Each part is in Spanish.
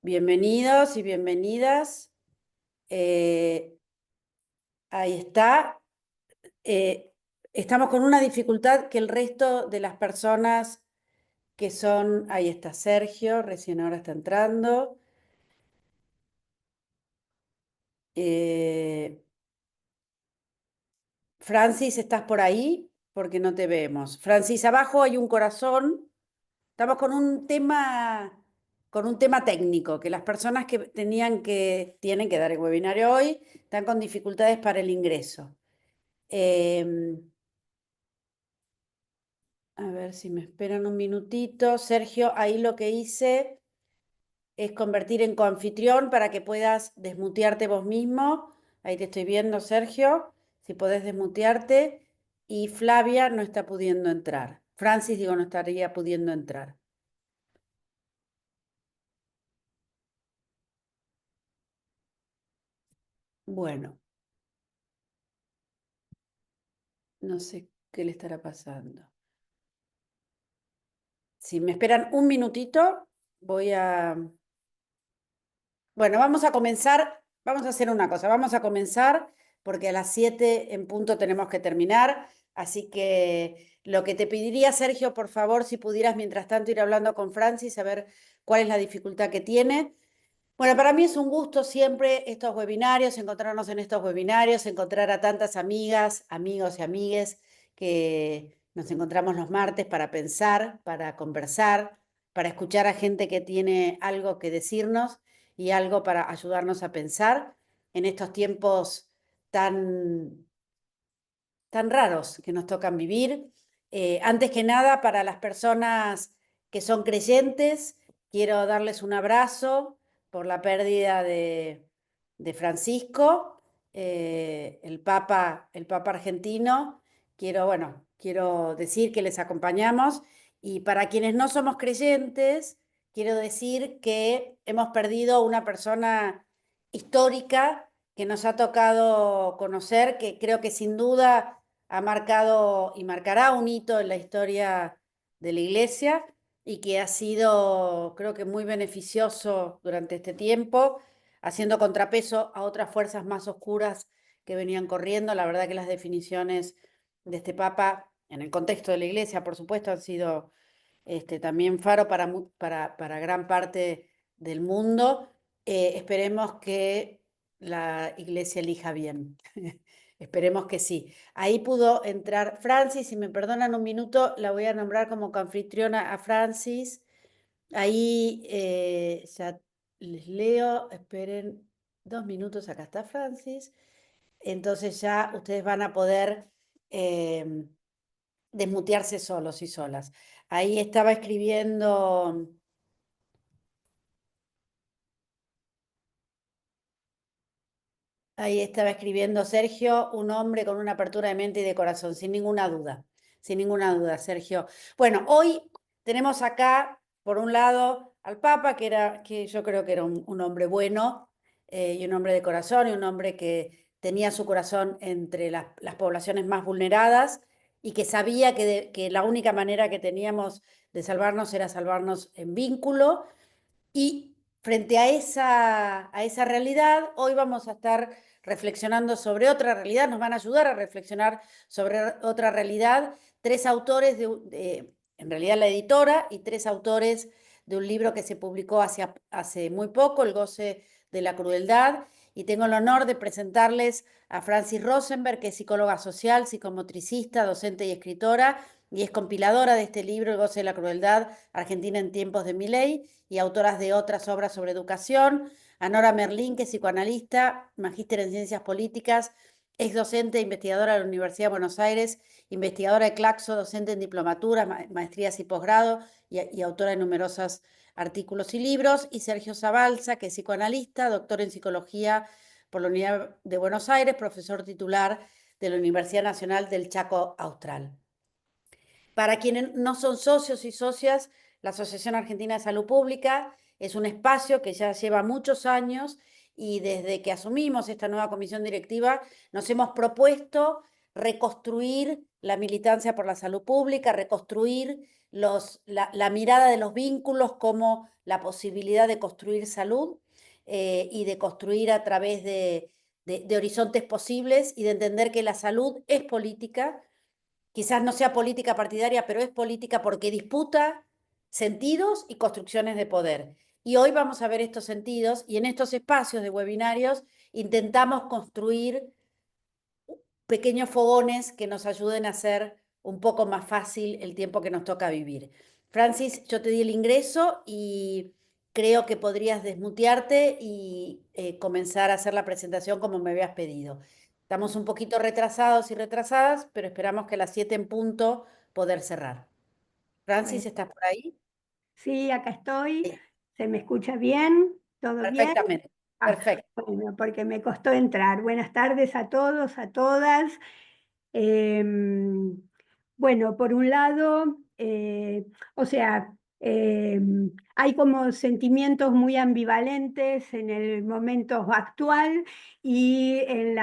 Bienvenidos y bienvenidas. Eh, ahí está. Eh, Estamos con una dificultad que el resto de las personas que son... Ahí está Sergio, recién ahora está entrando. Eh, Francis, ¿estás por ahí? Porque no te vemos. Francis, abajo hay un corazón. Estamos con un tema técnico, que las personas que tienen que dar el webinario hoy están con dificultades para el ingreso. Eh, A ver si me esperan un minutito. Sergio, ahí lo que hice es convertir en coanfitrión para que puedas desmutearte vos mismo. Ahí te estoy viendo, Sergio, si podés desmutearte. Y Flavia no está pudiendo entrar. Francis, digo, no estaría pudiendo entrar. Bueno, no sé qué le estará pasando. Si me esperan un minutito, voy a... Bueno, vamos a comenzar, vamos a hacer una cosa, vamos a comenzar porque a las 7 en punto tenemos que terminar, así que lo que te pediría, Sergio, por favor, si pudieras mientras tanto ir hablando con Francis, a ver cuál es la dificultad que tiene. Bueno, para mí es un gusto siempre estos webinarios, encontrarnos en estos webinarios, encontrar a tantas amigas, amigos y amigues que nos encontramos los martes para pensar, para conversar, para escuchar a gente que tiene algo que decirnos y algo para ayudarnos a pensar en estos tiempos tan tan raros que nos tocan vivir. Antes que nada, para las personas que son creyentes, quiero darles un abrazo por la pérdida de Francisco, el Papa argentino. Quiero decir que les acompañamos. Y para quienes no somos creyentes, quiero decir que hemos perdido una persona histórica que nos ha tocado conocer, que creo que sin duda ha marcado y marcará un hito en la historia de la Iglesia y que ha sido, creo que muy beneficioso durante este tiempo, haciendo contrapeso a otras fuerzas más oscuras que venían corriendo. La verdad que las definiciones de este Papa, en el contexto de la Iglesia, por supuesto, han sido también faro para gran parte del mundo. Esperemos que la Iglesia elija bien. Esperemos que sí. Ahí pudo entrar Francis, si me perdonan un minuto, la voy a nombrar como coanfitriona a Francis. Ahí ya les leo, esperen 2 minutos, acá está Francis. Entonces ya ustedes van a poder eh, desmutearse solos y solas. Ahí estaba escribiendo. Ahí estaba escribiendo Sergio, un hombre con una apertura de mente y de corazón, sin ninguna duda, Sergio. Bueno, hoy tenemos acá, por un lado, al Papa, que yo creo que era un hombre bueno y un hombre de corazón y un hombre que tenía su corazón entre las poblaciones más vulneradas y que sabía que la única manera que teníamos de salvarnos era salvarnos en vínculo y frente a esa realidad, hoy vamos a estar reflexionando sobre otra realidad, nos van a ayudar a reflexionar sobre otra realidad, tres autores, en realidad la editora, y tres autores de un libro que se publicó hace muy poco, El goce de la crueldad, y tengo el honor de presentarles a Francis Rosenberg, que es psicóloga social, psicomotricista, docente y escritora, y es compiladora de este libro, El goce de la crueldad, Argentina en tiempos de Milei, y autoras de otras obras sobre educación. A Nora Merlín, que es psicoanalista, magíster en ciencias políticas, ex docente e investigadora de la Universidad de Buenos Aires, investigadora de Claxo, docente en diplomaturas, maestrías y posgrado y autora de numerosos artículos y libros. Y Sergio Zabalza, que es psicoanalista, doctor en psicología por la Universidad de Buenos Aires, profesor titular de la Universidad Nacional del Chaco Austral. Para quienes no son socios y socias, la Asociación Argentina de Salud Pública es un espacio que ya lleva muchos años y desde que asumimos esta nueva comisión directiva nos hemos propuesto reconstruir la militancia por la salud pública, reconstruir la mirada de los vínculos como la posibilidad de construir salud y de construir a través de horizontes posibles y de entender que la salud es política. Quizás no sea política partidaria, pero es política porque disputa sentidos y construcciones de poder. Y hoy vamos a ver estos sentidos y en estos espacios de webinarios intentamos construir pequeños fogones que nos ayuden a hacer un poco más fácil el tiempo que nos toca vivir. Francis, yo te di el ingreso y creo que podrías desmutearte y comenzar a hacer la presentación como me habías pedido. Estamos un poquito retrasados y retrasadas, pero esperamos que a las 7 en punto poder cerrar. Bueno, Francis, ¿estás por ahí? sí, acá estoy. Sí, ¿Se me escucha bien? ¿Todo bien? perfectamente. Ah, Perfecto. bueno, porque me costó entrar. Buenas tardes a todos, a todas. Em, bueno, por un lado, o sea, hay como sentimientos muy ambivalentes en el momento actual y en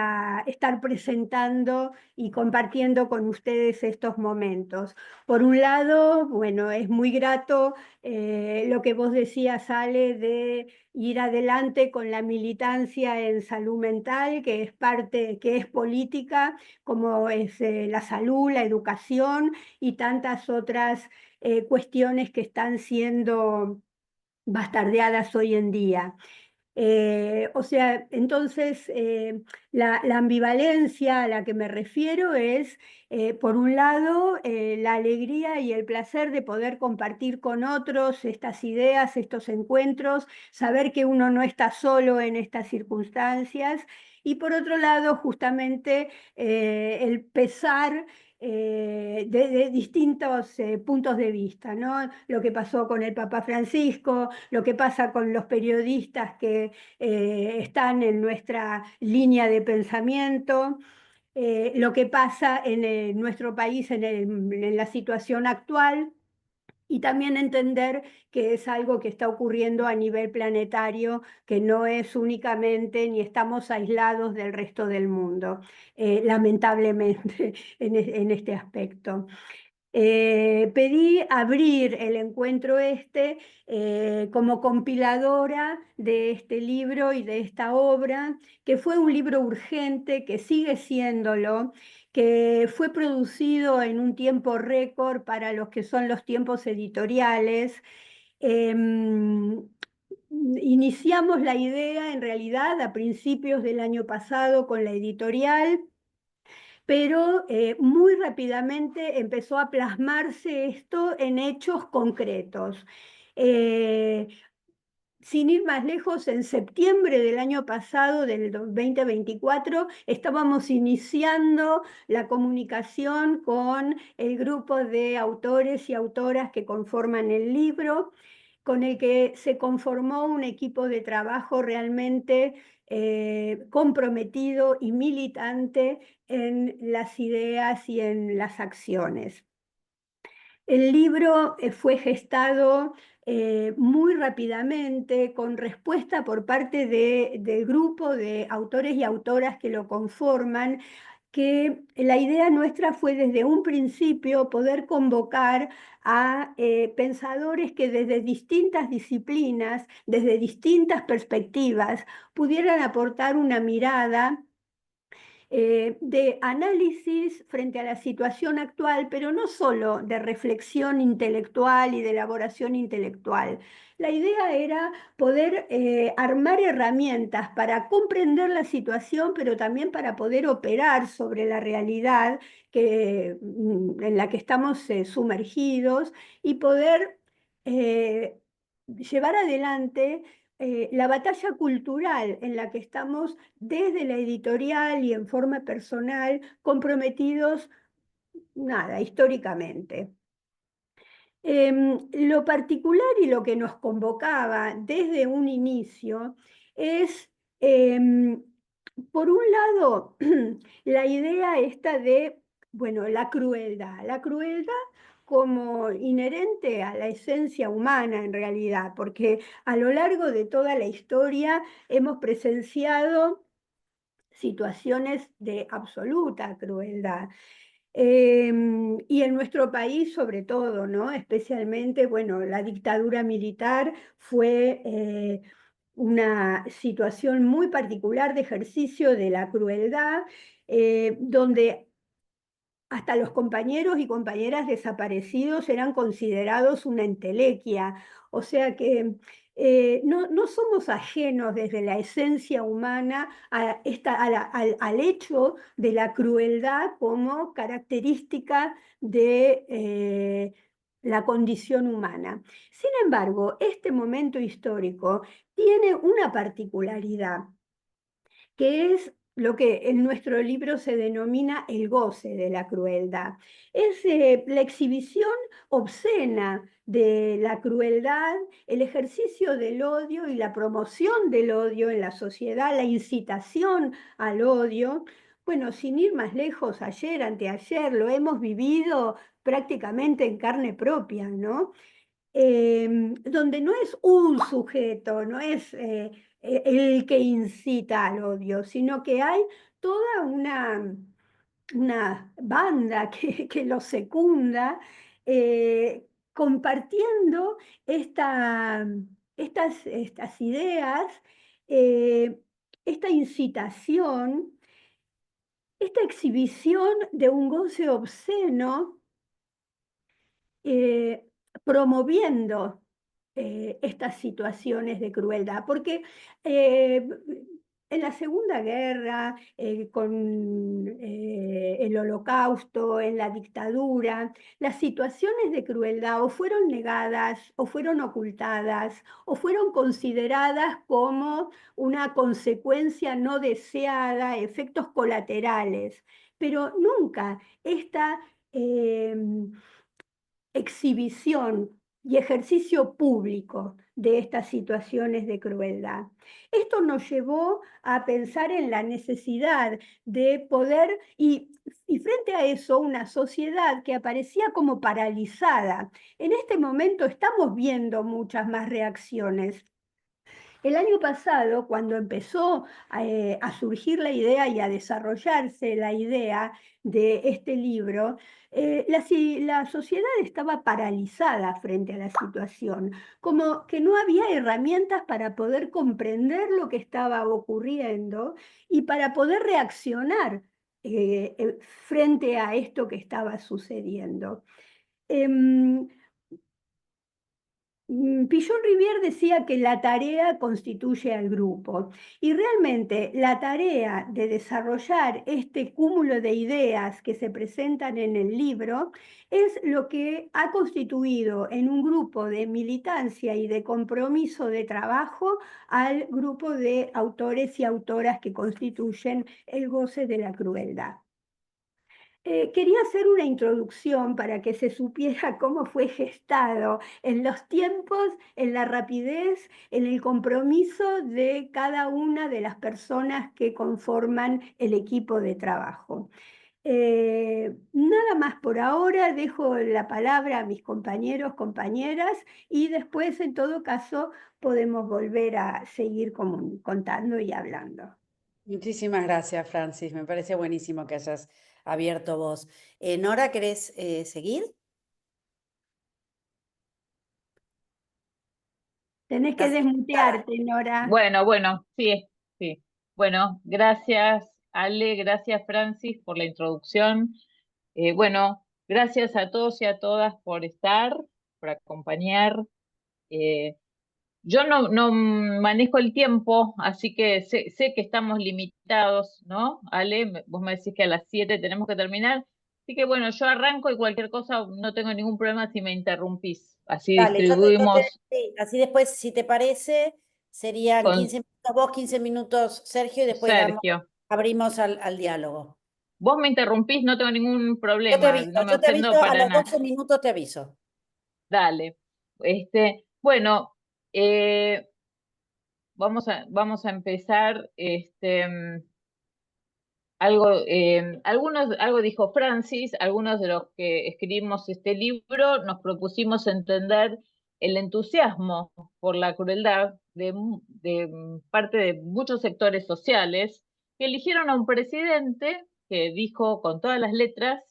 estar presentando y compartiendo con ustedes estos momentos. Por un lado, bueno, es muy grato lo que vos decías, Ale, de ir adelante con la militancia en salud mental, que es parte, que es política, como es la salud, la educación y tantas otras cuestiones que están siendo bastardeadas hoy en día. O sea, entonces la ambivalencia a la que me refiero es, por un lado, la alegría y el placer de poder compartir con otros estas ideas, estos encuentros, saber que uno no está solo en estas circunstancias, y por otro lado, justamente el pesar de distintos puntos de vista, ¿no? Lo que pasó con el Papa Francisco, lo que pasa con los periodistas que están en nuestra línea de pensamiento, lo que pasa en nuestro país en la situación actual. Y también entender que es algo que está ocurriendo a nivel planetario, que no es únicamente ni estamos aislados del resto del mundo, lamentablemente en este aspecto. Pedí abrir el encuentro como compiladora de este libro y de esta obra, que fue un libro urgente, que sigue siéndolo, que fue producido en un tiempo récord para los que son los tiempos editoriales. Iniciamos la idea en realidad a principios del año pasado con la editorial, pero muy rápidamente empezó a plasmarse esto en hechos concretos. Eh, Sin ir más lejos, en septiembre del año pasado, del 2024, estábamos iniciando la comunicación con el grupo de autores y autoras que conforman el libro, con el que se conformó un equipo de trabajo realmente comprometido y militante en las ideas y en las acciones. El libro fue gestado muy rápidamente, con respuesta por parte del grupo de autores y autoras que lo conforman, que la idea nuestra fue desde un principio poder convocar a pensadores que desde distintas disciplinas, desde distintas perspectivas, pudieran aportar una mirada de análisis frente a la situación actual, pero no solo de reflexión intelectual y de elaboración intelectual. La idea era poder armar herramientas para comprender la situación, pero también para poder operar sobre la realidad en la que estamos sumergidos y poder llevar adelante la batalla cultural en la que estamos desde la editorial y en forma personal comprometidos, nada, históricamente. Lo particular y lo que nos convocaba desde un inicio es, por un lado, la idea esta de, bueno, la crueldad como inherente a la esencia humana en realidad, porque a lo largo de toda la historia hemos presenciado situaciones de absoluta crueldad. Y en nuestro país, sobre todo, ¿no? Especialmente, bueno, la dictadura militar fue una situación muy particular de ejercicio de la crueldad, donde hasta los compañeros y compañeras desaparecidos eran considerados una entelequia. O sea que no somos ajenos desde la esencia humana al hecho de la crueldad como característica de la condición humana. Sin embargo, este momento histórico tiene una particularidad, que es lo que en nuestro libro se denomina el goce de la crueldad. Es la exhibición obscena de la crueldad, el ejercicio del odio y la promoción del odio en la sociedad, la incitación al odio. Bueno, sin ir más lejos, ayer, anteayer, lo hemos vivido prácticamente en carne propia, ¿no? Donde no es un sujeto, no es el que incita al odio, sino que hay toda una banda que lo secunda, compartiendo estas ideas, eh, esta incitación, esta exhibición de un goce obsceno, eh, promoviendo estas situaciones de crueldad, porque eh, en la Segunda Guerra, con el Holocausto, en la dictadura, las situaciones de crueldad o fueron negadas, o fueron ocultadas, o fueron consideradas como una consecuencia no deseada, efectos colaterales, pero nunca esta exhibición y ejercicio público de estas situaciones de crueldad. Esto nos llevó a pensar en la necesidad de poder, y frente a eso, una sociedad que aparecía como paralizada. En este momento estamos viendo muchas más reacciones. El año pasado, cuando empezó a surgir la idea y a desarrollarse la idea de este libro, la sociedad estaba paralizada frente a la situación, como que no había herramientas para poder comprender lo que estaba ocurriendo y para poder reaccionar frente a esto que estaba sucediendo. Em, Pillon Rivière decía que la tarea constituye al grupo, y realmente la tarea de desarrollar este cúmulo de ideas que se presentan en el libro es lo que ha constituido en un grupo de militancia y de compromiso de trabajo al grupo de autores y autoras que constituyen el goce de la crueldad. Quería hacer una introducción para que se supiera cómo fue gestado en los tiempos, en la rapidez, en el compromiso de cada una de las personas que conforman el equipo de trabajo. Nada más por ahora, dejo la palabra a mis compañeros, compañeras, y después, en todo caso, podemos volver a seguir contando y hablando. Muchísimas gracias, Francis. Me parece buenísimo que hayas abierto vos. Nora, ¿querés seguir? Tenés que Estás invitada. desmutearte, Nora. Bueno, sí, sí. Bueno, gracias Ale, gracias Francis por la introducción. Bueno, gracias a todos y a todas por estar, por acompañar. Eh, yo no manejo el tiempo, así que sé que estamos limitados, ¿no? Ale, vos me decís que a las 7 tenemos que terminar. Así que bueno, yo arranco y cualquier cosa no tengo ningún problema si me interrumpís. Así Dale, distribuimos sí, así después, si te parece, serían con 15 minutos vos, 15 minutos Sergio, y después Sergio. abrimos al diálogo. Vos me interrumpís, no tengo ningún problema, no me Yo te ofendo aviso, a para los nada. 12 minutos te aviso. Dale. Bueno, eh, vamos a empezar. Algo dijo Francis, algunos de los que escribimos este libro nos propusimos entender el entusiasmo por la crueldad de parte de muchos sectores sociales que eligieron a un presidente que dijo con todas las letras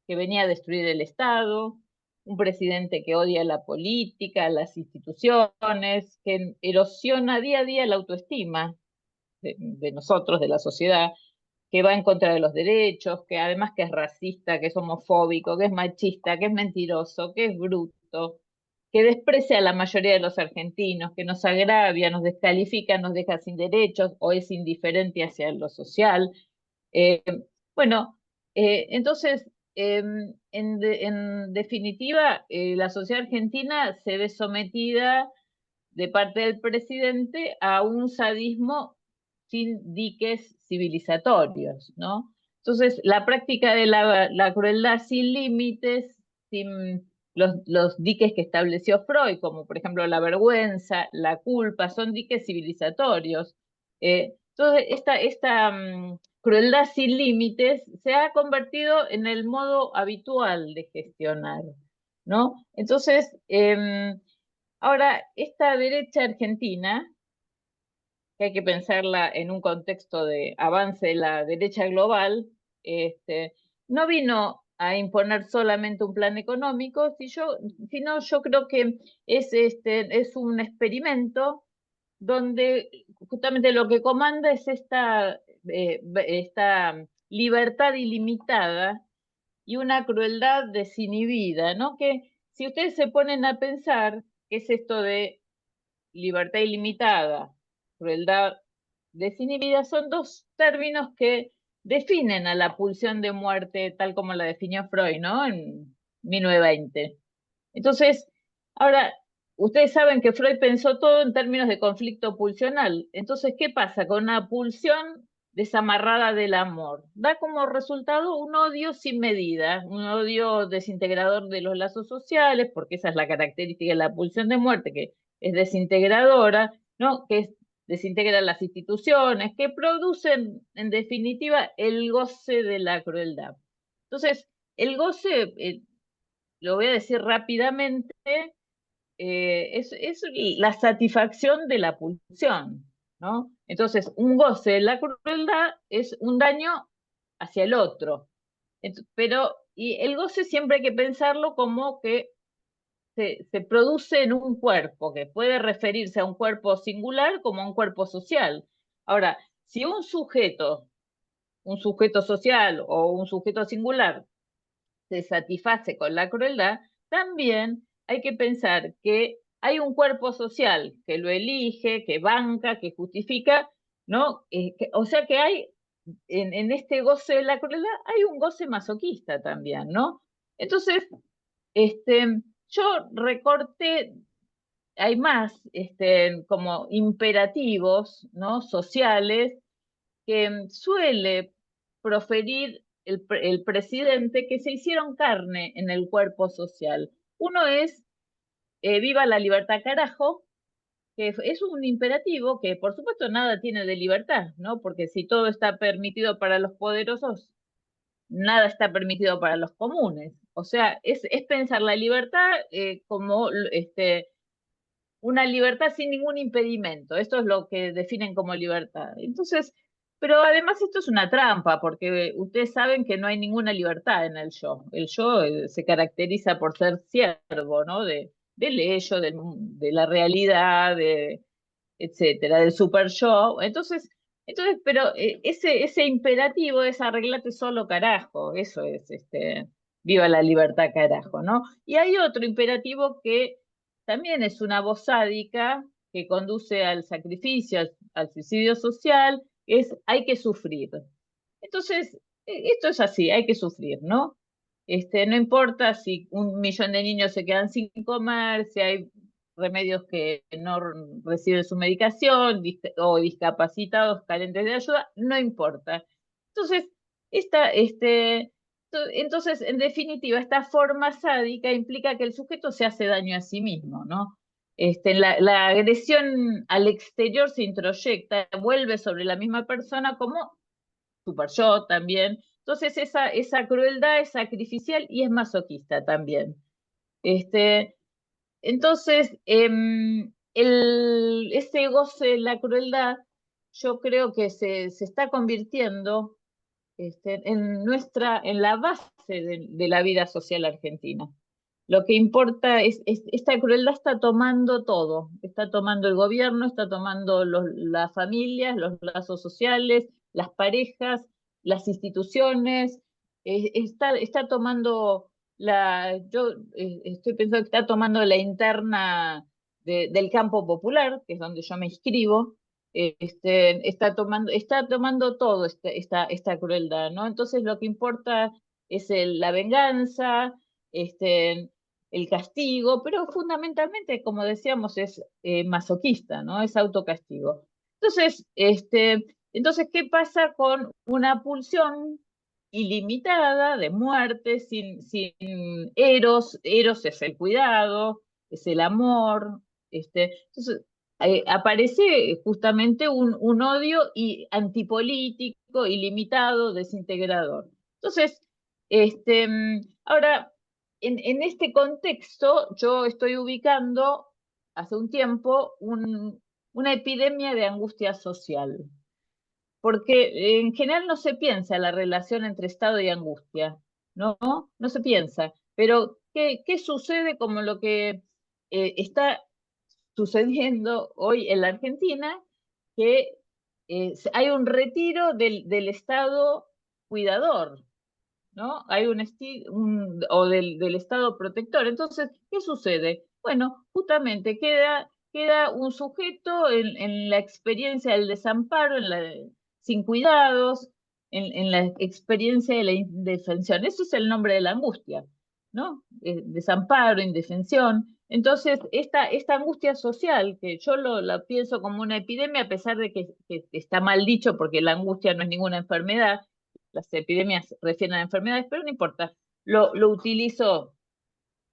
que venía a destruir el Estado, un presidente que odia la política, las instituciones, que erosiona día a día la autoestima de nosotros, de la sociedad, que va en contra de los derechos, que además que es racista, que es homofóbico, que es machista, que es mentiroso, que es bruto, que desprecia a la mayoría de los argentinos, que nos agravia, nos descalifica, nos deja sin derechos o es indiferente hacia lo social. Eh, bueno, entonces, en definitiva, la sociedad argentina se ve sometida de parte del presidente a un sadismo sin diques civilizatorios, ¿no? Entonces, la práctica de la crueldad sin límites, sin los diques que estableció Freud, como por ejemplo la vergüenza, la culpa, son diques civilizatorios. Entonces, esta crueldad sin límites se ha convertido en el modo habitual de gestionar, ¿no? Entonces, ahora, esta derecha argentina, que hay que pensarla en un contexto de avance de la derecha global, no vino a imponer solamente un plan económico, sino yo creo que es un experimento donde justamente lo que comanda es esta libertad ilimitada y una crueldad desinhibida, ¿no? Que si ustedes se ponen a pensar, ¿qué es esto de libertad ilimitada, crueldad desinhibida? Son dos términos que definen a la pulsión de muerte tal como la definió Freud, ¿no? En 1920. Entonces, ahora, ustedes saben que Freud pensó todo en términos de conflicto pulsional. Entonces, ¿qué pasa con una pulsión desamarrada del amor? Da como resultado un odio sin medida, un odio desintegrador de los lazos sociales, porque esa es la característica de la pulsión de muerte, que es desintegradora, ¿no? Que desintegra las instituciones, que producen, en definitiva, el goce de la crueldad. Entonces, el goce, lo voy a decir rápidamente, es la satisfacción de la pulsión, ¿no? Entonces, un goce de la crueldad es un daño hacia el otro. Y el goce siempre hay que pensarlo como que se produce en un cuerpo, que puede referirse a un cuerpo singular como a un cuerpo social. Ahora, si un sujeto social o un sujeto singular se satisface con la crueldad, también hay que pensar que hay un cuerpo social que lo elige, que banca, que justifica, ¿no? O sea que hay, en este goce de la crueldad, hay un goce masoquista también, ¿no? Entonces, yo recorté, hay más como imperativos, ¿no? Sociales que suele proferir el presidente, que se hicieron carne en el cuerpo social. Uno es viva la libertad carajo, que es un imperativo que por supuesto nada tiene de libertad, ¿no? Porque si todo está permitido para los poderosos, nada está permitido para los comunes. O sea, es pensar la libertad como una libertad sin ningún impedimento. Esto es lo que definen como libertad. Entonces, pero además esto es una trampa, porque ustedes saben que no hay ninguna libertad en el yo. El yo se caracteriza por ser siervo, ¿no? Del ello, de la realidad, etcétera, del super yo. Entonces, pero ese imperativo es arreglate solo carajo, eso es, viva la libertad carajo, ¿no? Y hay otro imperativo que también es una voz sádica que conduce al sacrificio, al suicidio social, es hay que sufrir. Entonces, esto es así, hay que sufrir, ¿no? No importa si 1 millón de niños se quedan sin comer, si hay remedios que no reciben su medicación o discapacitados carentes de ayuda, no importa. Entonces, entonces, en definitiva, esta forma sádica implica que el sujeto se hace daño a sí mismo, ¿no? La agresión al exterior se introyecta, vuelve sobre la misma persona como super yo también. Entonces, esa crueldad es sacrificial y es masoquista también. Entonces, ese goce de la crueldad, yo creo que se está convirtiendo en la base de la vida social argentina. Lo que importa esta crueldad está tomando todo, está tomando el gobierno, está tomando las familias, los lazos sociales, las parejas, las instituciones, está tomando estoy pensando que está tomando la interna del campo popular, que es donde yo me inscribo, está tomando todo esta crueldad, ¿no? Entonces lo que importa es la venganza, el castigo, pero fundamentalmente, como decíamos, es masoquista, ¿no? Es autocastigo. Entonces, ¿qué pasa con una pulsión ilimitada de muerte, sin eros? Eros es el cuidado, es el amor. Entonces, aparece justamente un odio antipolítico, ilimitado, desintegrador. Entonces, ahora, en este contexto, yo estoy ubicando hace un tiempo una epidemia de angustia social, porque en general no se piensa la relación entre Estado y angustia, ¿no? No se piensa. Pero, ¿qué sucede como lo que está sucediendo hoy en la Argentina? Que hay un retiro del Estado cuidador, ¿no? Hay o del Estado protector. Entonces, ¿qué sucede? Bueno, justamente queda un sujeto en la experiencia del desamparo, sin cuidados, en la experiencia de la indefensión. Eso es el nombre de la angustia, ¿no? Desamparo, indefensión. Entonces, esta angustia social, que yo la pienso como una epidemia, a pesar de que está mal dicho, porque la angustia no es ninguna enfermedad, las epidemias refieren a enfermedades, pero no importa. Lo utilizo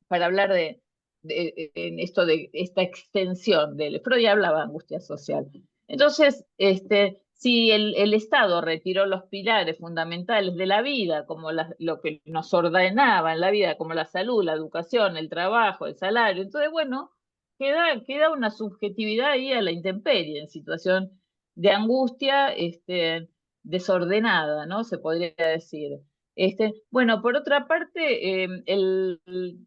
para hablar en esto de esta extensión del Freud hablaba de angustia social. Entonces, si el Estado retiró los pilares fundamentales de la vida, como lo que nos ordenaba en la vida, como la salud, la educación, el trabajo, el salario, entonces, bueno, queda una subjetividad ahí a la intemperie, en situación de angustia desordenada, ¿no? Se podría decir. Bueno, por otra parte,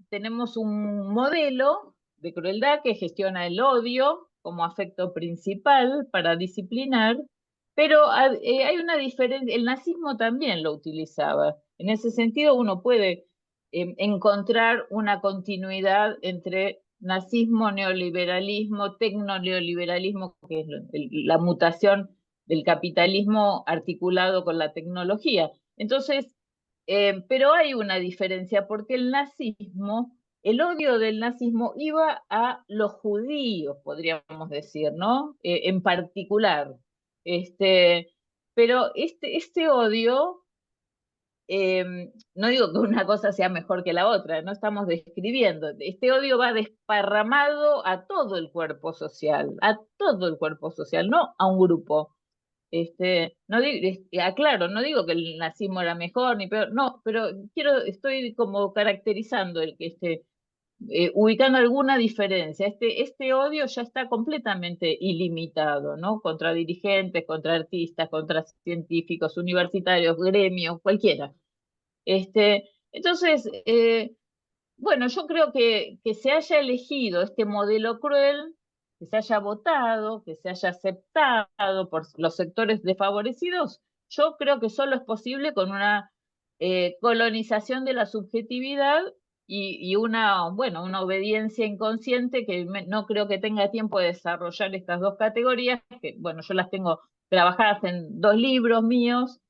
tenemos un modelo de crueldad que gestiona el odio como afecto principal para disciplinar, pero hay una diferencia, el nazismo también lo utilizaba. En ese sentido, uno puede encontrar una continuidad entre nazismo, neoliberalismo, tecnoneoliberalismo, que es la mutación del capitalismo articulado con la tecnología. Entonces, pero hay una diferencia porque el odio del nazismo iba a los judíos, podríamos decir, ¿no? En particular. Pero este odio, no digo que una cosa sea mejor que la otra, no estamos describiendo. Este odio va desparramado a todo el cuerpo social, no a un grupo. No aclaro, no digo que el nazismo era mejor ni peor, no, pero estoy como caracterizando ubicando alguna diferencia. Este odio ya está completamente ilimitado, ¿no? Contra dirigentes, contra artistas, contra científicos, universitarios, gremios, cualquiera. Entonces, bueno, yo creo que se haya elegido este modelo cruel, que se haya votado, que se haya aceptado por los sectores desfavorecidos, yo creo que solo es posible con una colonización de la subjetividad y una obediencia inconsciente que no creo que tenga tiempo de desarrollar estas dos categorías, que bueno, yo las tengo trabajadas en 2 libros míos,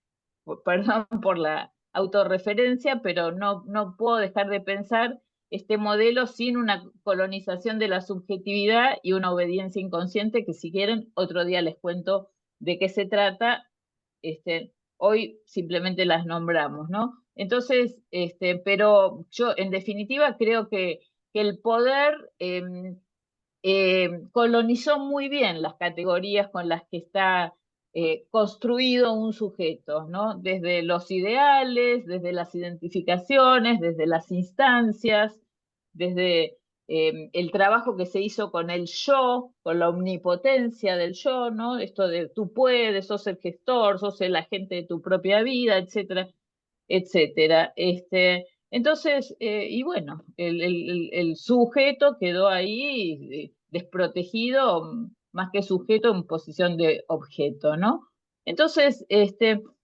perdón por la autorreferencia, pero no puedo dejar de pensar este modelo sin una colonización de la subjetividad y una obediencia inconsciente, que si quieren, otro día les cuento de qué se trata. Hoy simplemente las nombramos, ¿no? Entonces, pero yo en definitiva creo que el poder colonizó muy bien las categorías con las que está construido un sujeto, ¿no? Desde los ideales, desde las identificaciones, desde las instancias, desde el trabajo que se hizo con el yo, con la omnipotencia del yo, ¿no? Esto de tú puedes, sos el gestor, sos el agente de tu propia vida, etcétera, etcétera. Entonces, y bueno, el sujeto quedó ahí desprotegido, más que sujeto, en posición de objeto, ¿no? Entonces,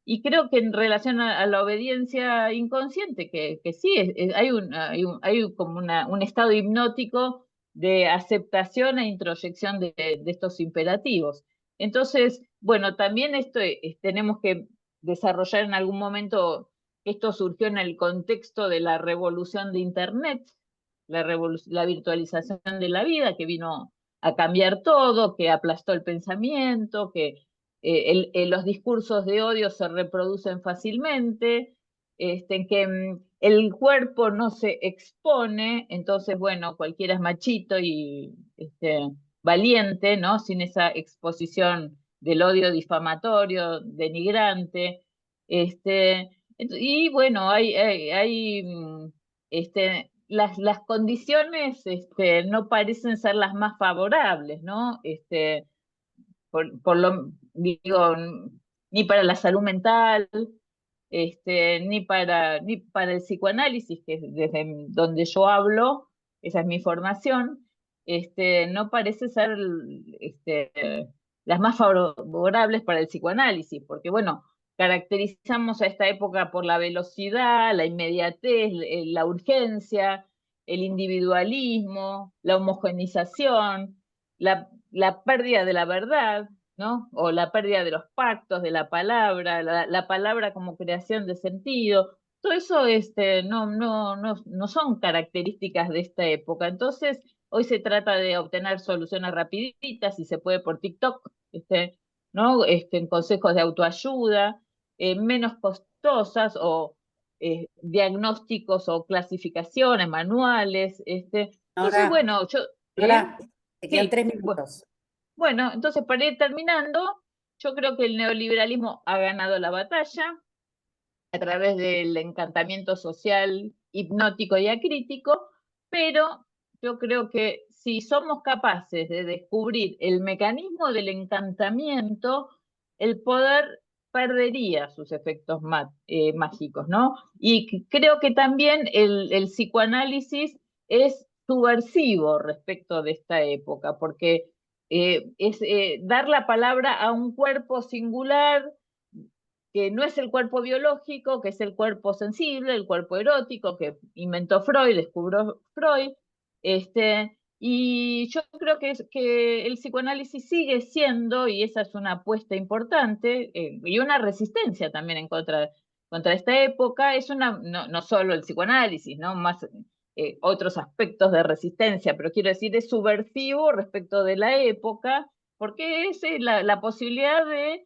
y creo que en relación a la obediencia inconsciente, que sí, hay como un estado hipnótico de aceptación e introyección de estos imperativos. Entonces, bueno, también esto tenemos que desarrollar en algún momento. Esto surgió en el contexto de la revolución de Internet, la virtualización de la vida, que vino a cambiar todo, que aplastó el pensamiento, que los discursos de odio se reproducen fácilmente, que el cuerpo no se expone, entonces, bueno, cualquiera es machito y valiente, ¿no? Sin esa exposición del odio difamatorio, denigrante. Y bueno, las condiciones no parecen ser las más favorables, ¿no? Digo, ni para la salud mental, ni para el psicoanálisis, que es desde donde yo hablo, esa es mi formación, no parece ser las más favorables para el psicoanálisis, porque bueno, caracterizamos a esta época por la velocidad, la inmediatez, la urgencia, el individualismo, la homogeneización, la pérdida de la verdad, ¿no? O la pérdida de los pactos, de la palabra, la palabra como creación de sentido. Todo eso no son características de esta época. Entonces, hoy se trata de obtener soluciones rapiditas, si se puede por TikTok, ¿no? En consejos de autoayuda, menos costosas o diagnósticos o clasificaciones, manuales. Entonces, Nora, bueno, Nora, te quedan sí, 3 minutos. bueno, entonces para ir terminando, yo creo que el neoliberalismo ha ganado la batalla a través del encantamiento social, hipnótico y acrítico, pero yo creo que si somos capaces de descubrir el mecanismo del encantamiento, el poder perdería sus efectos mágicos, ¿no? Y creo que también el psicoanálisis es subversivo respecto de esta época, porque es dar la palabra a un cuerpo singular que no es el cuerpo biológico, que es el cuerpo sensible, el cuerpo erótico que inventó Freud, descubrió Freud. Y yo creo que el psicoanálisis sigue siendo, y esa es una apuesta importante, y una resistencia también contra esta época, no solo el psicoanálisis, ¿no? Más otros aspectos de resistencia, pero quiero decir, es subversivo respecto de la época, porque es la posibilidad de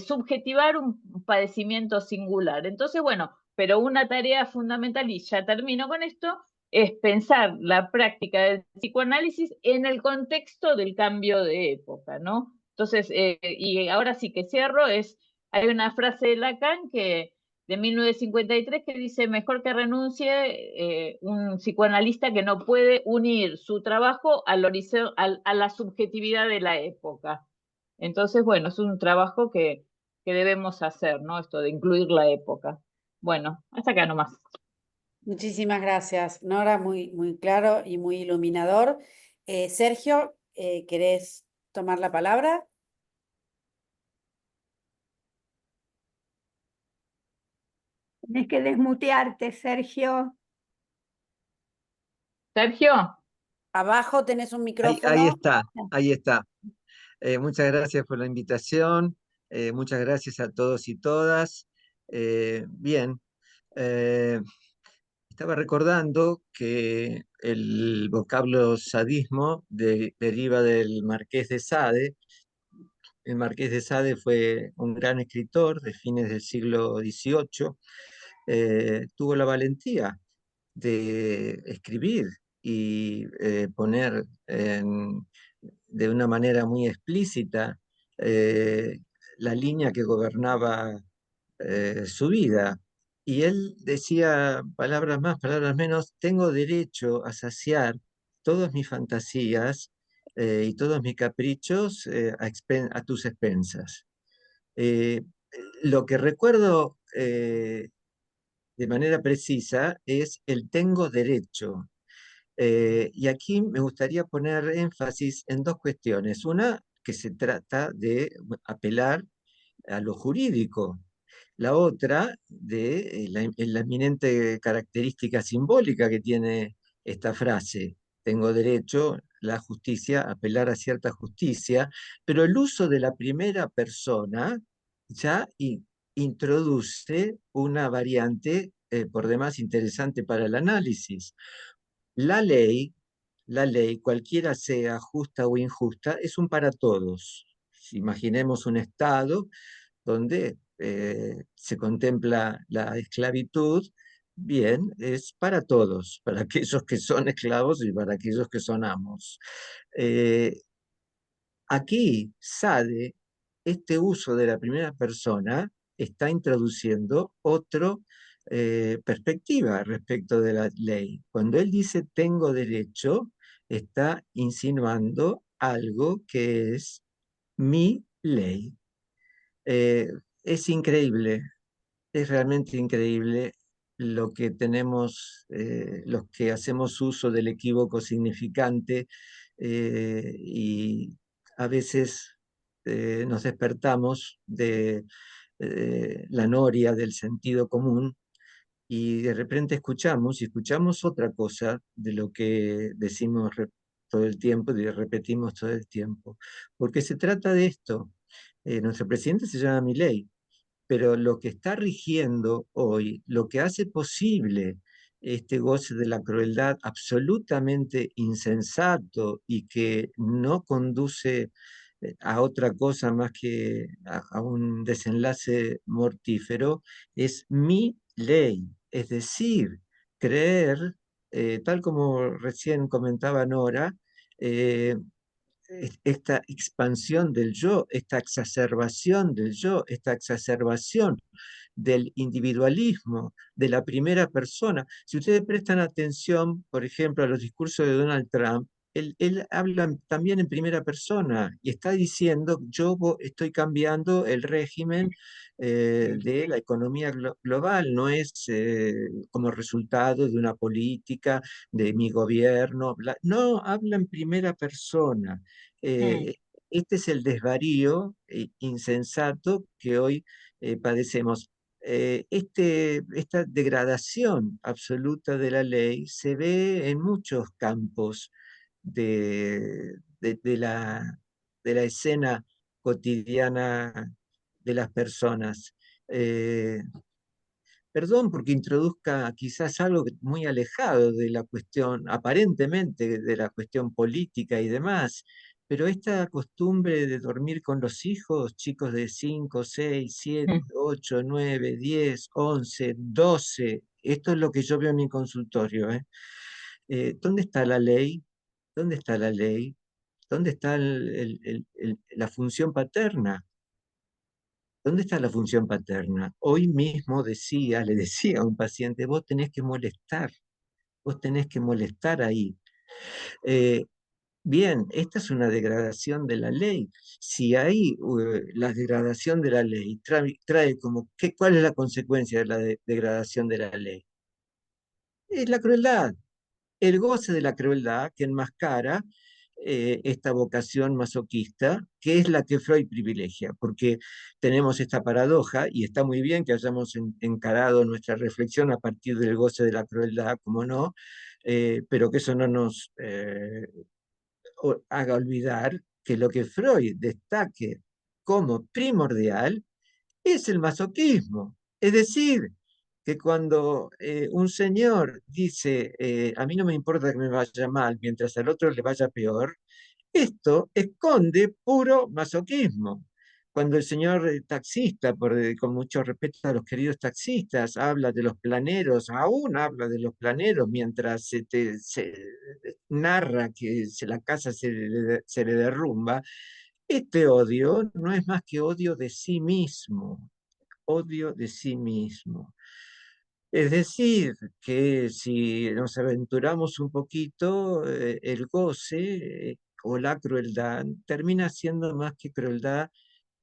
subjetivar un padecimiento singular. Entonces, bueno, pero una tarea fundamental, y ya termino con esto, es pensar la práctica del psicoanálisis en el contexto del cambio de época, ¿no? Entonces, y ahora sí que cierro, hay una frase de Lacan de 1953 que dice, mejor que renuncie un psicoanalista que no puede unir su trabajo a la subjetividad de la época. Entonces, bueno, es un trabajo que debemos hacer, ¿no? Esto de incluir la época. Bueno, hasta acá nomás. Muchísimas gracias, Nora, muy, muy claro y muy iluminador. Sergio, ¿querés tomar la palabra? Tienes que desmutearte, Sergio. Sergio, Abajo tenés un Ahí micrófono. está, ahí está. Muchas gracias por la invitación. Muchas gracias a todos y todas. Bien, eh, estaba recordando que el vocablo sadismo deriva del Marqués de Sade. El Marqués de Sade fue un gran escritor de fines del siglo XVIII. Tuvo la valentía de escribir y poner de una manera muy explícita eh, la línea que gobernaba su vida. Y él decía, palabras más, palabras menos, tengo derecho a saciar todas mis fantasías y todos mis caprichos a tus expensas. Eh, lo que recuerdo de manera precisa es el tengo derecho. Y aquí me gustaría poner énfasis en dos cuestiones. Una, que se trata de apelar a lo jurídico. La otra, de la eminente característica simbólica que tiene esta frase. Tengo derecho, la justicia, a apelar a cierta justicia, pero el uso de la primera persona ya introduce una variante por demás interesante para el análisis. La ley, la ley, cualquiera sea justa o injusta, es un para todos. Si imaginemos un Estado donde se contempla la esclavitud, bien, es para todos, para aquellos que son esclavos y para aquellos que son amos. Eh, Aquí, SADE, este uso de la primera persona está introduciendo otra perspectiva respecto de la ley. Cuando él dice tengo derecho, está insinuando algo que es mi ley. Eh, es increíble, es realmente increíble lo que tenemos, los que hacemos uso del equívoco significante y a veces nos despertamos de la noria del sentido común y de repente escuchamos y escuchamos otra cosa de lo que decimos todo el tiempo y repetimos todo el tiempo. Porque se trata de esto. Nuestro presidente se llama Milei, pero lo que está rigiendo hoy, lo que hace posible este goce de la crueldad absolutamente insensato y que no conduce a otra cosa más que a un desenlace mortífero, es mi ley. Es decir, creer, tal como recién comentaba Nora, eh, esta expansión del yo, esta exacerbación del yo, esta exacerbación del individualismo, de la primera persona. Si ustedes prestan atención, por ejemplo, a los discursos de Donald Trump, él habla también en primera persona y está diciendo, yo estoy cambiando el régimen de la economía global, no es como resultado de una política de mi gobierno, no, habla en primera persona. Mm, Este es el desvarío insensato que hoy padecemos. Esta degradación absoluta de la ley se ve en muchos campos de la escena cotidiana de las personas. Eh, Perdón porque introduzca quizás algo muy alejado de la cuestión, aparentemente de la cuestión política y demás, pero esta costumbre de dormir con los hijos, chicos de 5, 6, 7, mm, 8, 9, 10, 11, 12, esto es lo que yo veo en mi consultorio, ¿eh? ¿Dónde está la ley? ¿Dónde está la ley? ¿Dónde está la función paterna? ¿Dónde está la función paterna? Hoy mismo le decía a un paciente, vos tenés que molestar ahí. Eh, Bien, esta es una degradación de la ley. Si hay la degradación de la ley, trae como, ¿cuál es la consecuencia de la degradación de la ley? Es la crueldad, el goce de la crueldad que enmascara esta vocación masoquista, que es la que Freud privilegia, porque tenemos esta paradoja, y está muy bien que hayamos encarado nuestra reflexión a partir del goce de la crueldad, como no, pero que eso no nos haga olvidar que lo que Freud destaque como primordial es el masoquismo. Es decir, que cuando un señor dice, a mí no me importa que me vaya mal mientras al otro le vaya peor, esto esconde puro masoquismo. Cuando el señor taxista, con mucho respeto a los queridos taxistas, habla de los planeros, aún habla de los planeros mientras se narra que la casa se le derrumba, este odio no es más que odio de sí mismo, odio de sí mismo. Es decir, que si nos aventuramos un poquito, el goce o la crueldad termina siendo más que crueldad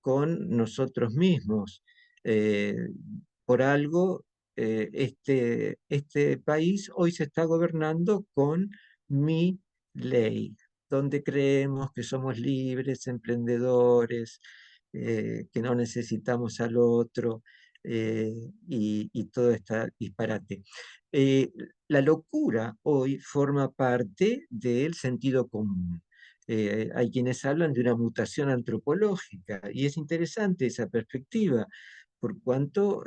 con nosotros mismos. Eh, por algo, este país hoy se está gobernando con mi ley, donde creemos que somos libres, emprendedores, que no necesitamos al otro, y todo está disparate. Eh, la locura hoy forma parte del sentido común. Hay quienes hablan de una mutación antropológica y es interesante esa perspectiva, por cuanto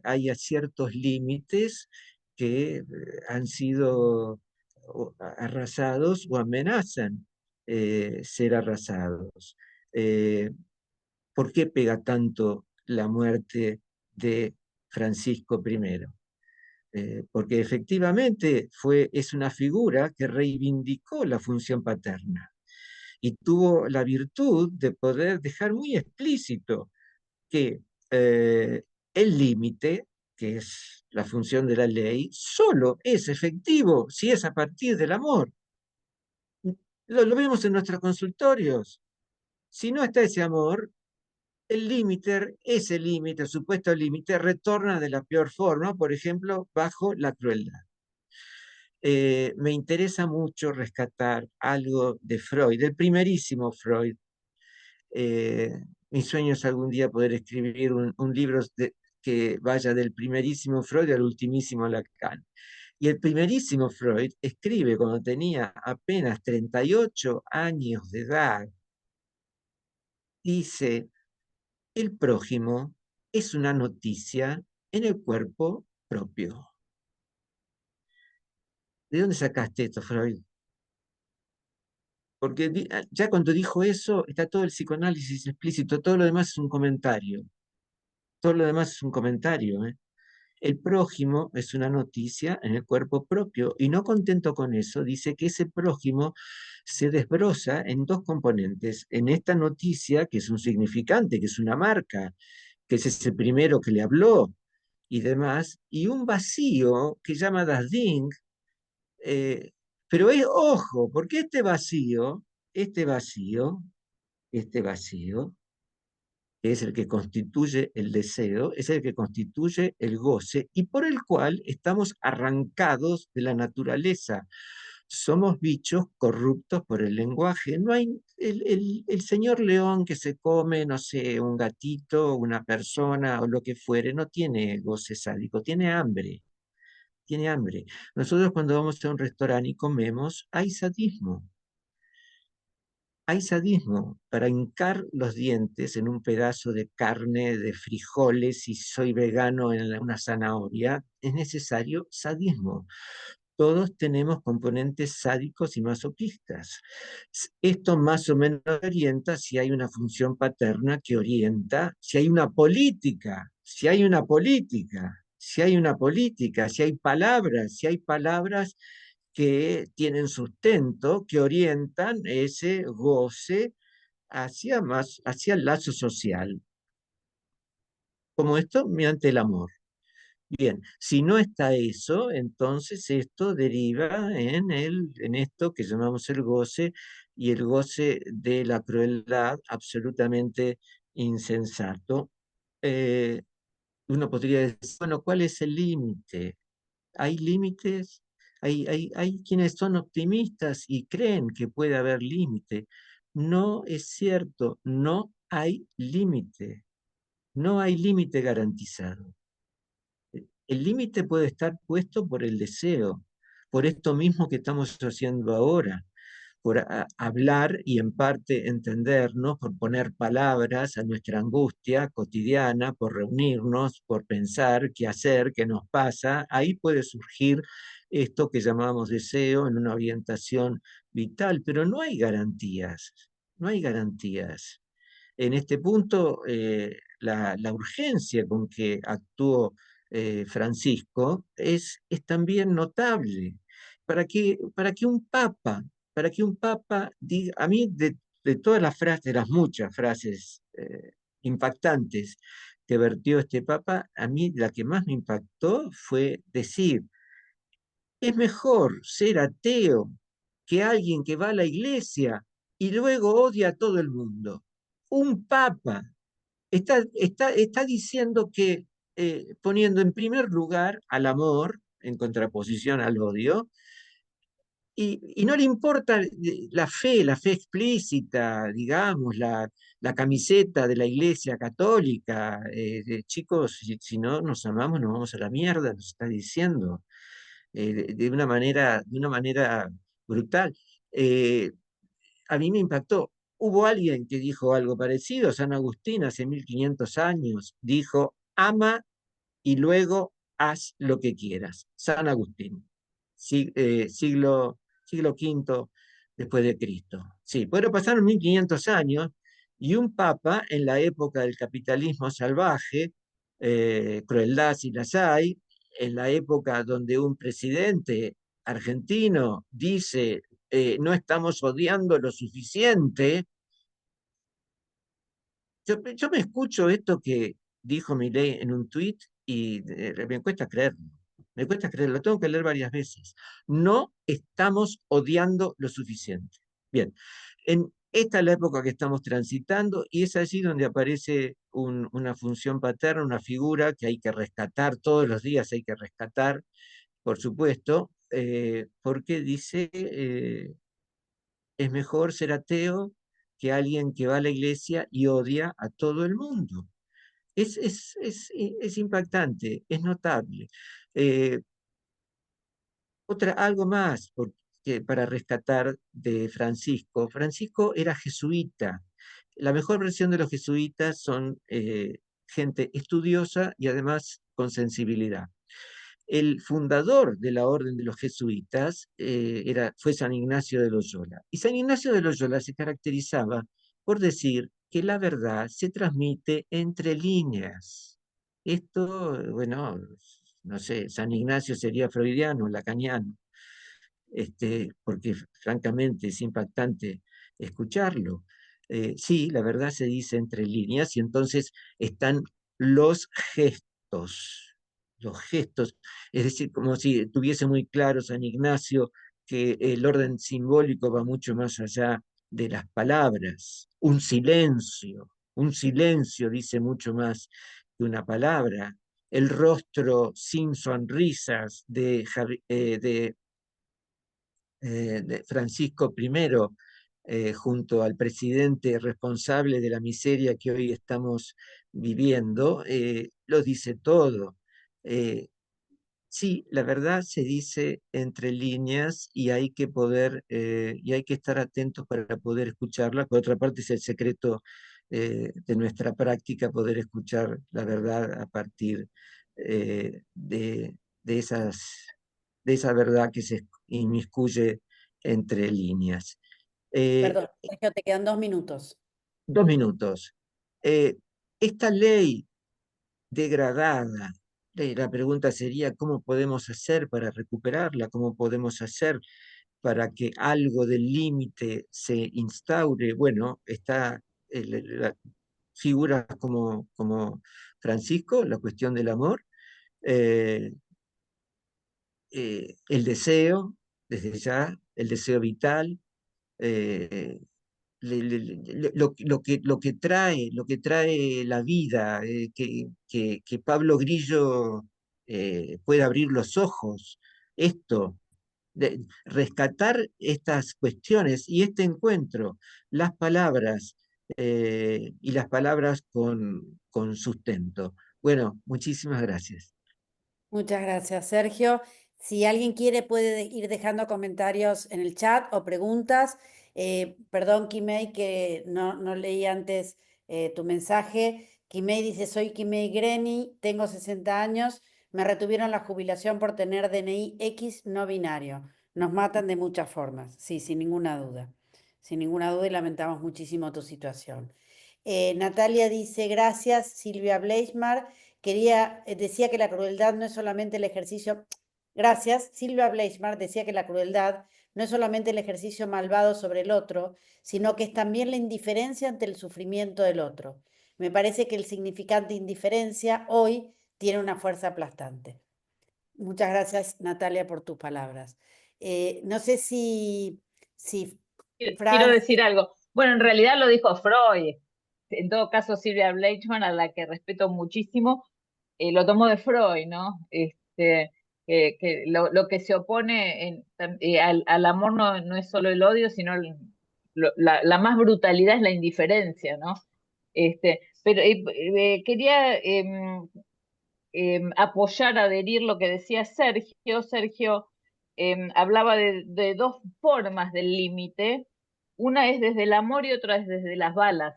hay ciertos límites que han sido arrasados o amenazan ser arrasados. Eh, ¿Por qué pega tanto la muerte de Francisco I? Porque efectivamente es una figura que reivindicó la función paterna y tuvo la virtud de poder dejar muy explícito que el límite, que es la función de la ley, solo es efectivo si es a partir del amor. Lo vemos en nuestros consultorios. Si no está ese amor, ese límite, el supuesto límite, retorna de la peor forma, por ejemplo, bajo la crueldad. Me interesa mucho rescatar algo de Freud, del primerísimo Freud. Eh, Mi sueño es algún día poder escribir un libro que vaya del primerísimo Freud al ultimísimo Lacan. Y el primerísimo Freud escribe cuando tenía apenas 38 años de edad, dice, el prójimo es una noticia en el cuerpo propio. ¿De dónde sacaste esto, Freud? Porque ya cuando dijo eso, está todo el psicoanálisis explícito, todo lo demás es un comentario. Todo lo demás es un comentario, ¿eh? El prójimo es una noticia en el cuerpo propio y no contento con eso, dice que ese prójimo se desbroza en dos componentes. En esta noticia, que es un significante, que es una marca, que es ese primero que le habló y demás, y un vacío que llama Das Ding, eh, pero es, ojo, porque este vacío, este vacío, que es el que constituye el deseo, es el que constituye el goce y por el cual estamos arrancados de la naturaleza. Somos bichos corruptos por el lenguaje. No hay el señor león que se come, no sé, un gatito, una persona o lo que fuere, no tiene goce sádico, tiene hambre. Tiene hambre. Nosotros cuando vamos a un restaurante y comemos, hay sadismo. Hay sadismo para hincar los dientes en un pedazo de carne, de frijoles, si soy vegano en una zanahoria, es necesario sadismo. Todos tenemos componentes sádicos y masoquistas. Esto más o menos orienta si hay una función paterna que orienta, si hay una política, si hay una política, si hay una política, si hay palabras que tienen sustento, que orientan ese goce hacia el lazo social. Como esto, mediante el amor. Bien, si no está eso, entonces esto deriva en esto que llamamos el goce, y el goce de la crueldad absolutamente insensato. Eh, Uno podría decir, bueno, ¿cuál es el límite? ¿Hay límites? Hay quienes son optimistas y creen que puede haber límite. No es cierto, no hay límite. No hay límite garantizado. El límite puede estar puesto por el deseo, por esto mismo que estamos haciendo ahora, por hablar y en parte entendernos, por poner palabras a nuestra angustia cotidiana, por reunirnos, por pensar qué hacer, qué nos pasa. Ahí puede surgir esto que llamamos deseo en una orientación vital, pero no hay garantías, no hay garantías. En este punto, la urgencia con que actuó Francisco es también notable. Para que un papa, para que un papa diga, a mí de todas las frases, de las muchas frases impactantes que vertió este Papa, a mí la que más me impactó fue decir, es mejor ser ateo que alguien que va a la iglesia y luego odia a todo el mundo. Un Papa está diciendo que, poniendo en primer lugar al amor, en contraposición al odio, y no le importa la fe explícita, digamos, la camiseta de la Iglesia Católica. Chicos, si no nos amamos, nos vamos a la mierda, nos está diciendo, de una manera brutal. Eh, a mí me impactó. Hubo alguien que dijo algo parecido, San Agustín, hace 1500 años, dijo, ama y luego haz lo que quieras. San Agustín, siglo V después de Cristo. Sí, pero pasaron 1500 años y un papa en la época del capitalismo salvaje, crueldad si las hay, en la época donde un presidente argentino dice no estamos odiando lo suficiente. Yo me escucho esto que dijo Milei en un tuit y me cuesta creerlo. Me cuesta creerlo, lo tengo que leer varias veces. No estamos odiando lo suficiente. Bien, esta es la época que estamos transitando y es allí donde aparece una función paterna, una figura que hay que rescatar todos los días, hay que rescatar, por supuesto, porque dice, es mejor ser ateo que alguien que va a la iglesia y odia a todo el mundo. Es impactante, es notable. Eh, algo más para rescatar de Francisco. Francisco era jesuita. La mejor versión de los jesuitas son gente estudiosa y además con sensibilidad. El fundador de la orden de los jesuitas fue San Ignacio de Loyola. Y San Ignacio de Loyola se caracterizaba por decir que la verdad se transmite entre líneas. Esto, bueno, no sé, San Ignacio sería freudiano, lacaniano, porque francamente es impactante escucharlo. Sí, la verdad se dice entre líneas y entonces están los gestos, los gestos, es decir, como si tuviese muy claro San Ignacio que el orden simbólico va mucho más allá de las palabras. Un silencio dice mucho más que una palabra. El rostro sin sonrisas de Francisco I, junto al presidente responsable de la miseria que hoy estamos viviendo, lo dice todo. Sí, la verdad se dice entre líneas y hay que y hay que estar atentos para poder escucharla. Por otra parte, es el secreto de nuestra práctica poder escuchar la verdad a partir de de esa verdad que se inmiscuye entre líneas. Eh, Perdón, Sergio, te quedan 2 minutos. 2 minutos. Esta ley degradada. La pregunta sería, ¿cómo podemos hacer para recuperarla? ¿Cómo podemos hacer para que algo del límite se instaure? Bueno, está figuras como Francisco, la cuestión del amor, eh, el deseo, desde ya, el deseo vital, eh, lo que trae la vida, que Pablo Grillo pueda abrir los ojos, esto, rescatar estas cuestiones y este encuentro, las palabras y las palabras con sustento. Bueno, muchísimas gracias. Muchas gracias, Sergio. Si alguien quiere, puede ir dejando comentarios en el chat o preguntas. Perdón, Kimei, que no leí antes tu mensaje. Kimei dice, soy Kimei Greni, tengo 60 años, me retuvieron la jubilación por tener DNI X no binario. Nos matan de muchas formas, sí, sin ninguna duda. Sin ninguna duda y lamentamos muchísimo tu situación. Natalia dice, gracias, Silvia Bleichmar. Decía que la crueldad no es solamente el ejercicio, gracias, Silvia Bleichmar decía que la crueldad no es solamente el ejercicio malvado sobre el otro, sino que es también la indiferencia ante el sufrimiento del otro. Me parece que el significante indiferencia hoy tiene una fuerza aplastante. Muchas gracias, Natalia, por tus palabras. No sé si Quiero decir algo. Bueno, en realidad lo dijo Freud. En todo caso, Silvia Bleichmann, a la que respeto muchísimo, lo tomó de Freud, ¿no? Que lo que se opone al amor no es solo el odio, sino la más brutalidad es la indiferencia, ¿no? Pero quería apoyar, adherir lo que decía Sergio. Sergio hablaba de dos formas del límite. Una es desde el amor y otra es desde las balas.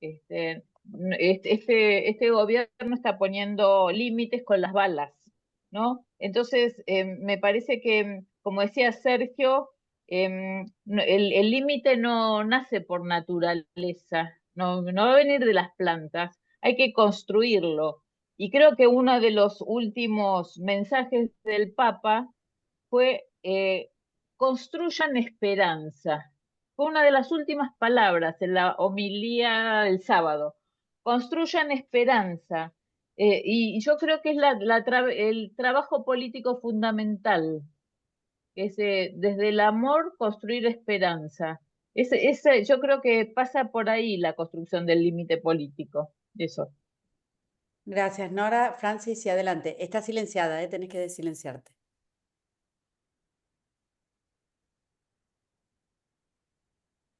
Este gobierno está poniendo límites con las balas, ¿no? Entonces, me parece que, como decía Sergio, el límite no nace por naturaleza, no va a venir de las plantas, hay que construirlo. Y creo que uno de los últimos mensajes del Papa fue construyan esperanza. Fue una de las últimas palabras en la homilía del sábado. Construyan esperanza. Y yo creo que es el trabajo político fundamental, es desde el amor construir esperanza. Yo creo que pasa por ahí la construcción del límite político. Eso. Gracias, Nora. Francis, y adelante. Está silenciada, tenés que desilenciarte.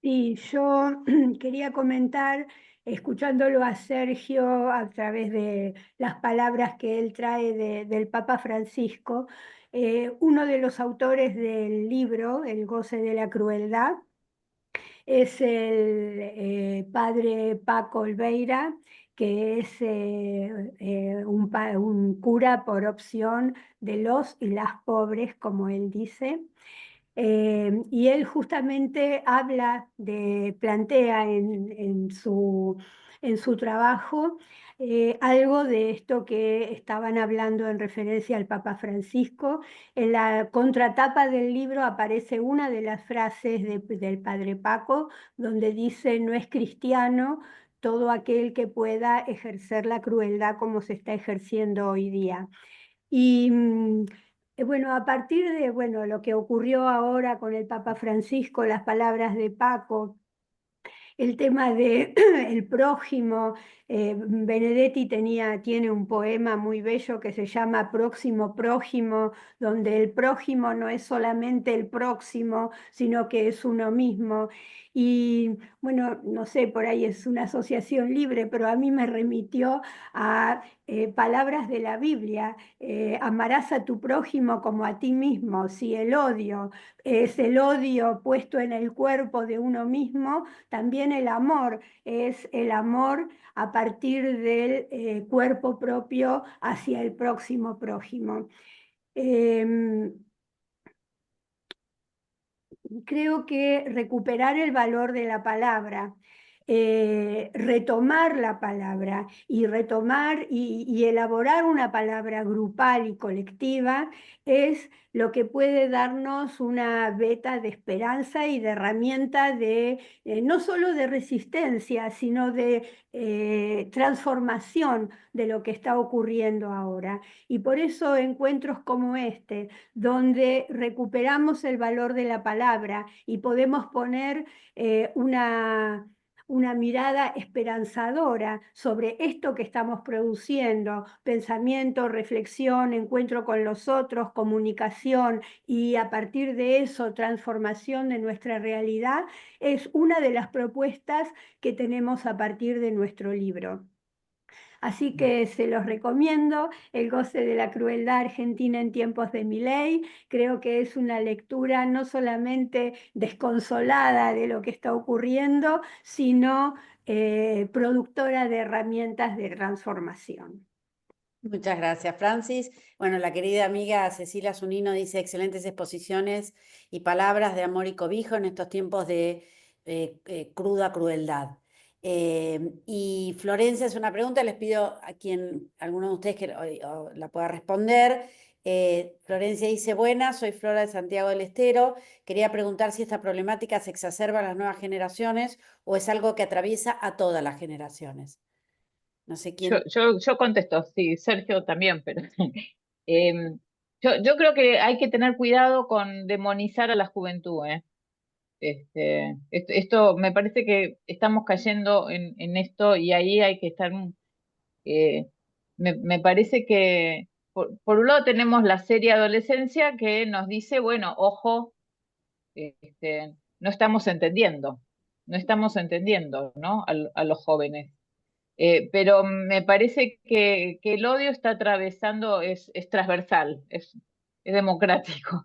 Sí, yo quería comentar, escuchándolo a Sergio a través de las palabras que él trae del Papa Francisco, uno de los autores del libro El goce de la crueldad es el padre Paco Olveira, que es un cura por opción de los y las pobres, como él dice. Y él justamente plantea en su trabajo algo de esto que estaban hablando en referencia al Papa Francisco. En la contratapa del libro aparece una de las frases del Padre Paco, donde dice: no es cristiano todo aquel que pueda ejercer la crueldad como se está ejerciendo hoy día. Y bueno, a partir de lo que ocurrió ahora con el Papa Francisco, las palabras de Paco, el tema de el prójimo, Benedetti tiene un poema muy bello que se llama Próximo Prójimo, donde el prójimo no es solamente el próximo, sino que es uno mismo. Y bueno, no sé, por ahí es una asociación libre, pero a mí me remitió a palabras de la Biblia: amarás a tu prójimo como a ti mismo. Si el odio es el odio puesto en el cuerpo de uno mismo, también el amor es el amor a partir del cuerpo propio hacia el próximo prójimo. Creo que recuperar el valor de la palabra, retomar la palabra y retomar y elaborar una palabra grupal y colectiva es lo que puede darnos una veta de esperanza y de herramienta de no solo de resistencia, sino de transformación de lo que está ocurriendo ahora. Y por eso encuentros como este, donde recuperamos el valor de la palabra y podemos poner una mirada esperanzadora sobre esto que estamos produciendo: pensamiento, reflexión, encuentro con los otros, comunicación, y a partir de eso transformación de nuestra realidad, es una de las propuestas que tenemos a partir de nuestro libro. Así que se los recomiendo, El goce de la crueldad argentina en tiempos de Milei. Creo que es una lectura no solamente desconsolada de lo que está ocurriendo, sino productora de herramientas de transformación. Muchas gracias, Francis. Bueno, la querida amiga Cecilia Zunino dice: excelentes exposiciones y palabras de amor y cobijo en estos tiempos de cruda crueldad. Y Florencia hace una pregunta, les pido a alguno de ustedes que la pueda responder. Florencia dice, buenas, soy Flora de Santiago del Estero. Quería preguntar si esta problemática se exacerba en las nuevas generaciones o es algo que atraviesa a todas las generaciones. No sé quién. Yo contesto, sí, Sergio también, pero em, yo creo que hay que tener cuidado con demonizar a la juventud, ¿eh? Esto me parece que estamos cayendo en esto y ahí hay que estar. Me parece que, por un lado, tenemos la seria adolescencia que nos dice, bueno, ojo, no estamos entendiendo, ¿no? A los jóvenes. Pero me parece que el odio está atravesando, es transversal, es democrático,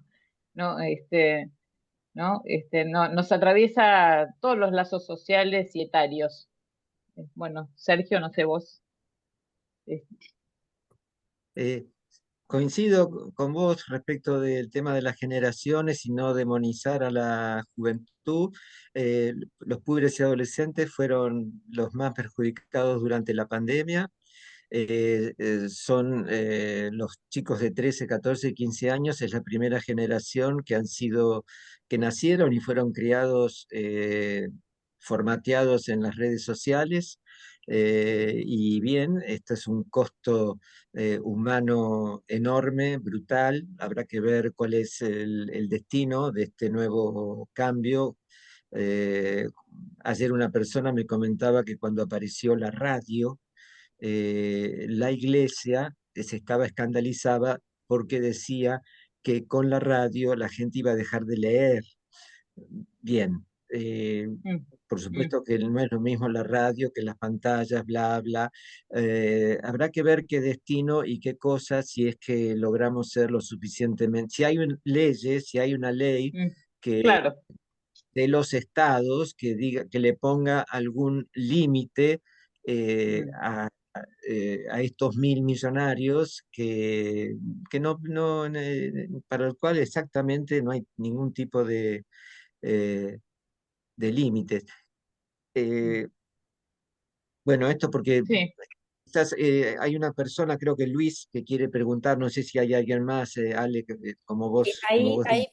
¿no? Nos atraviesa todos los lazos sociales y etarios. Bueno, Sergio, no sé vos. Eh, Coincido con vos respecto del tema de las generaciones y no demonizar a la juventud. Los púberes y adolescentes fueron los más perjudicados durante la pandemia. Son los chicos de 13, 14 y 15 años, es la primera generación que nacieron y fueron criados, formateados en las redes sociales. Y bien, este es un costo humano enorme, brutal. Habrá que ver cuál es el destino de este nuevo cambio. Eh, Ayer una persona me comentaba que cuando apareció la radio, la iglesia se estaba escandalizada porque decía que con la radio la gente iba a dejar de leer. Bien, Mm, por mm, supuesto que no es lo mismo la radio que las pantallas, bla, bla. Habrá que ver qué destino y qué cosas, si es que logramos ser lo suficientemente. Si hay leyes, si hay una ley mm. que Claro. de los estados que diga, que le ponga algún límite Mm, a estos 1.000 millonarios que para el cual exactamente no hay ningún tipo eh, de límites. mm. Eh, bueno, esto porque Sí. quizás hay una persona, creo que Luis, que quiere preguntar, no sé si hay alguien más, Ale, como Ahí, vos. ahí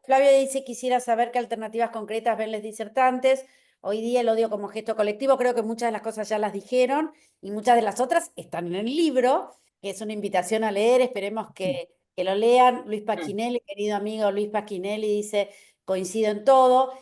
Flavia dice, quisiera saber qué alternativas concretas ven los disertantes. Hoy día el odio como gesto colectivo, creo que muchas de las cosas ya las dijeron y muchas de las otras están en el libro, que es una invitación a leer, esperemos que lo lean. Luis Mm, Paquinelli, querido amigo Luis Paquinelli, dice, coincido en todo.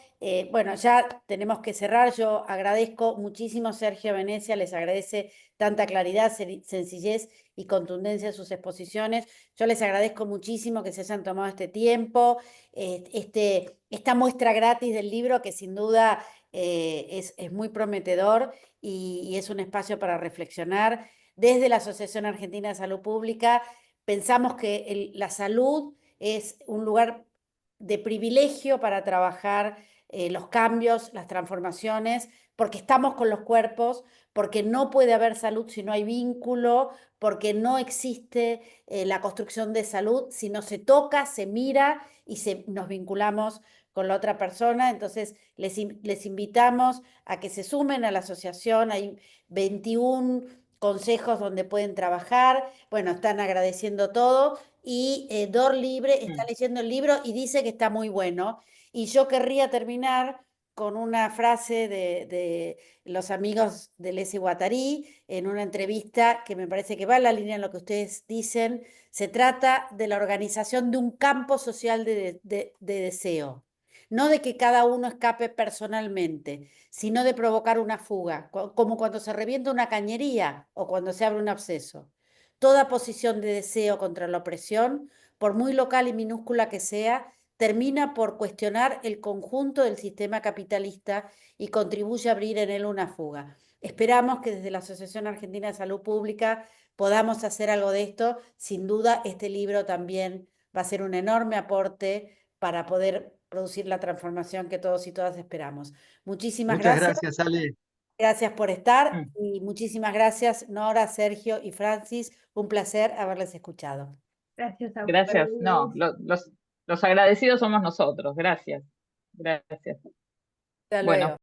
Bueno, ya tenemos que cerrar. Yo agradezco muchísimo, Sergio Venecia, les agradece tanta claridad, sencillez y contundencia en sus exposiciones. Yo les agradezco muchísimo que se hayan tomado este tiempo, esta muestra gratis del libro que sin duda es muy prometedor y es un espacio para reflexionar. Desde la Asociación Argentina de Salud Pública pensamos que la salud es un lugar de privilegio para trabajar los cambios, las transformaciones, porque estamos con los cuerpos, porque no puede haber salud si no hay vínculo, porque no existe la construcción de salud si no se toca, se mira y nos vinculamos con la otra persona. Entonces, les invitamos a que se sumen a la asociación. Hay 21 consejos donde pueden trabajar. Bueno, están agradeciendo todo. Y Dor Libre está mm. leyendo el libro y dice que está muy bueno. Y yo querría terminar con una frase de los amigos de Lesi Guattari en una entrevista que me parece que va en la línea de lo que ustedes dicen. Se trata de la organización de un campo social de deseo. No de que cada uno escape personalmente, sino de provocar una fuga, como cuando se revienta una cañería o cuando se abre un absceso. Toda posición de deseo contra la opresión, por muy local y minúscula que sea, termina por cuestionar el conjunto del sistema capitalista y contribuye a abrir en él una fuga. Esperamos que desde la Asociación Argentina de Salud Pública podamos hacer algo de esto. Sin duda, este libro también va a ser un enorme aporte para poder producir la transformación que todos y todas esperamos. Muchísimas Muchas gracias. gracias, Ale. Gracias por estar Mm. y muchísimas gracias, Nora, Sergio y Francis. Un placer haberles escuchado. Gracias a Gracias. No, ustedes. los agradecidos somos nosotros. Gracias. Gracias. Hasta Bueno. luego.